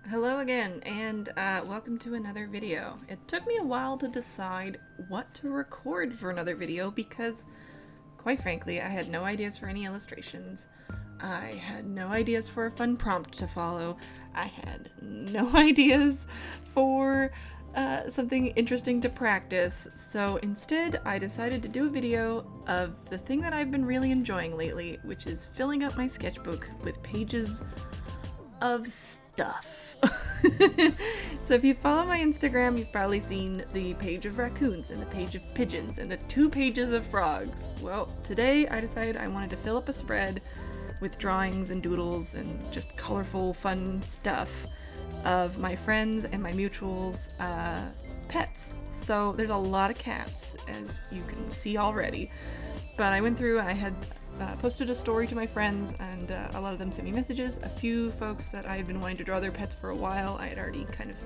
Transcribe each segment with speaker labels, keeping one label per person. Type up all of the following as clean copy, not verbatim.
Speaker 1: Hello again, and welcome to another video. It took me a while to decide what to record for another video because, quite frankly, I had no ideas for any illustrations. I had no ideas for a fun prompt to follow. I had no ideas for something interesting to practice. So instead, I decided to do a video of the thing that I've been really enjoying lately, which is filling up my sketchbook with pages of stuff. So if you follow my Instagram, you've probably seen the page of raccoons and the page of pigeons and the 2 pages of frogs. Well, today I decided I wanted to fill up a spread with drawings and doodles and just colorful, fun stuff of my friends and my mutuals' pets. So there's a lot of cats, as you can see already. But I went through, I had posted a story to my friends, and a lot of them sent me messages. A few folks that I had been wanting to draw their pets for a while, I had already kind of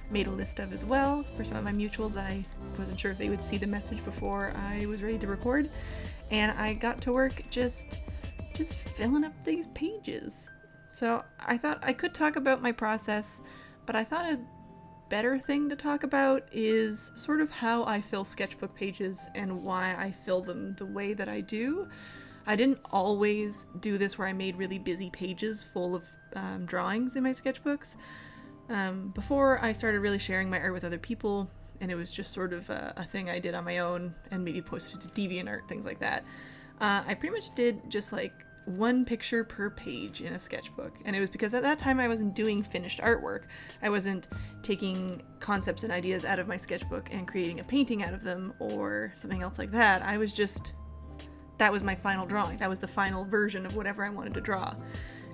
Speaker 1: made a list of as well for some of my mutuals that I wasn't sure if they would see the message before I was ready to record. And I got to work just filling up these pages. So I thought I could talk about my process, but I thought a better thing to talk about is sort of how I fill sketchbook pages and why I fill them the way that I do. I didn't always do this where I made really busy pages full of drawings in my sketchbooks. Before I started really sharing my art with other people, and it was just sort of a thing I did on my own and maybe posted to DeviantArt, things like that. I pretty much did just like one picture per page in a sketchbook, and it was because at that time I wasn't doing finished artwork. I wasn't taking concepts and ideas out of my sketchbook and creating a painting out of them or something else like that. That was my final drawing. That was the final version of whatever I wanted to draw.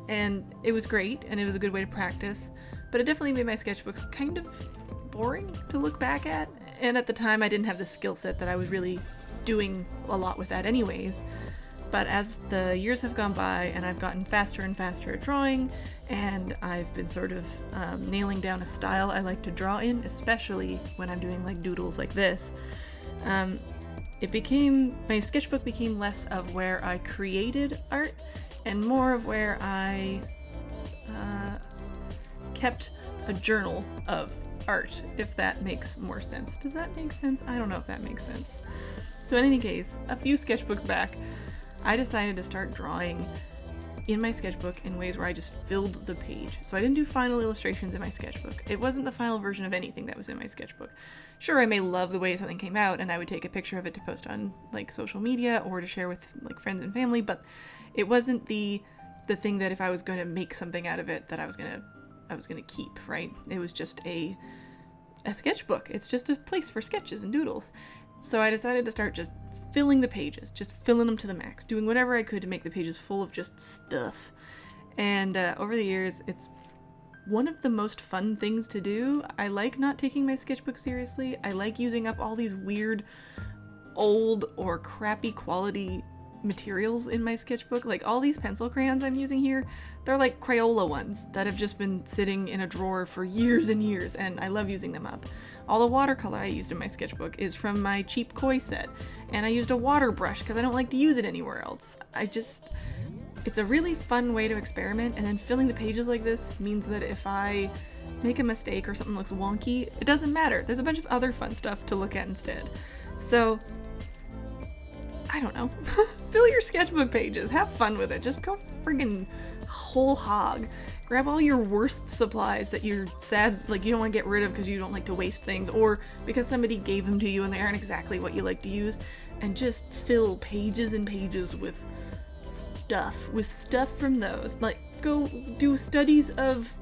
Speaker 1: And it was great, and it was a good way to practice, but it definitely made my sketchbooks kind of boring to look back at. And at the time I didn't have the skill set that I was really doing a lot with that anyways. But as the years have gone by and I've gotten faster and faster at drawing, and I've been sort of nailing down a style I like to draw in, especially when I'm doing like doodles like this, my sketchbook became less of where I created art and more of where I kept a journal of art, if that makes more sense. Does that make sense? I don't know if that makes sense. So in any case, a few sketchbooks back, I decided to start drawing in my sketchbook in ways where I just filled the page. So I didn't do final illustrations in my sketchbook. It wasn't the final version of anything that was in my sketchbook. Sure, I may love the way something came out and I would take a picture of it to post on like social media or to share with like friends and family, but it wasn't the thing that if I was going to make something out of it that I was going to keep, right? It was just a sketchbook. It's just a place for sketches and doodles. So I decided to start just filling the pages, just filling them to the max, doing whatever I could to make the pages full of just stuff. And over the years, it's one of the most fun things to do. I like not taking my sketchbook seriously. I like using up all these weird, old, or crappy quality materials in my sketchbook. Like all these pencil crayons I'm using here, they're like Crayola ones that have just been sitting in a drawer for years and years, and I love using them up. All the watercolor I used in my sketchbook is from my cheap koi set, and I used a water brush because I don't like to use it anywhere else. It's a really fun way to experiment, and then filling the pages like this means that if I make a mistake or something looks wonky, it doesn't matter. There's a bunch of other fun stuff to look at instead. So I don't know. Fill your sketchbook pages. Have fun with it. Just go friggin' whole hog. Grab all your worst supplies that you're sad, like you don't want to get rid of because you don't like to waste things, or because somebody gave them to you and they aren't exactly what you like to use, and just fill pages and pages with stuff from those. Like, go do studies of,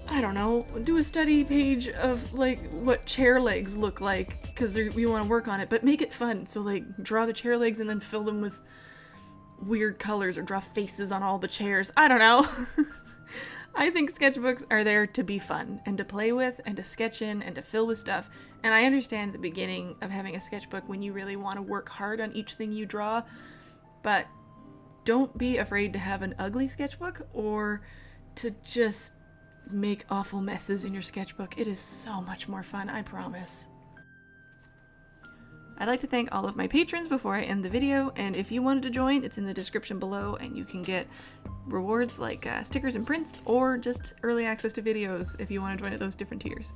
Speaker 1: I don't know, do a study page of like what chair legs look like because you want to work on it, but make it fun. So like draw the chair legs and then fill them with weird colors or draw faces on all the chairs. I don't know. I think sketchbooks are there to be fun and to play with and to sketch in and to fill with stuff. And I understand the beginning of having a sketchbook when you really want to work hard on each thing you draw, but don't be afraid to have an ugly sketchbook or to just make awful messes in your sketchbook. It is so much more fun, I promise. I'd like to thank all of my patrons before I end the video, and if you wanted to join, it's in the description below, and you can get rewards like stickers and prints, or just early access to videos if you want to join at those different tiers.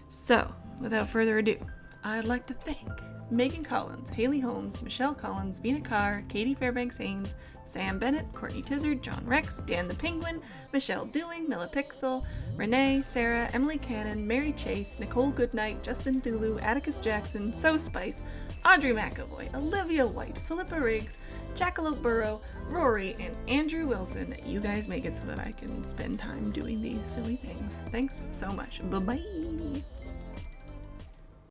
Speaker 1: So, without further ado, I'd like to thank Megan Collins, Haley Holmes, Michelle Collins, Vina Carr, Katie Fairbanks Haynes, Sam Bennett, Courtney Tizard, John Rex, Dan the Penguin, Michelle Dewing, Milla Pixel, Renee, Sarah, Emily Cannon, Mary Chase, Nicole Goodnight, Justin Thulu, Atticus Jackson, So Spice, Audrey McAvoy, Olivia White, Philippa Riggs, Jackalope Burrow, Rory, and Andrew Wilson. You guys make it so that I can spend time doing these silly things. Thanks so much. Bye-bye.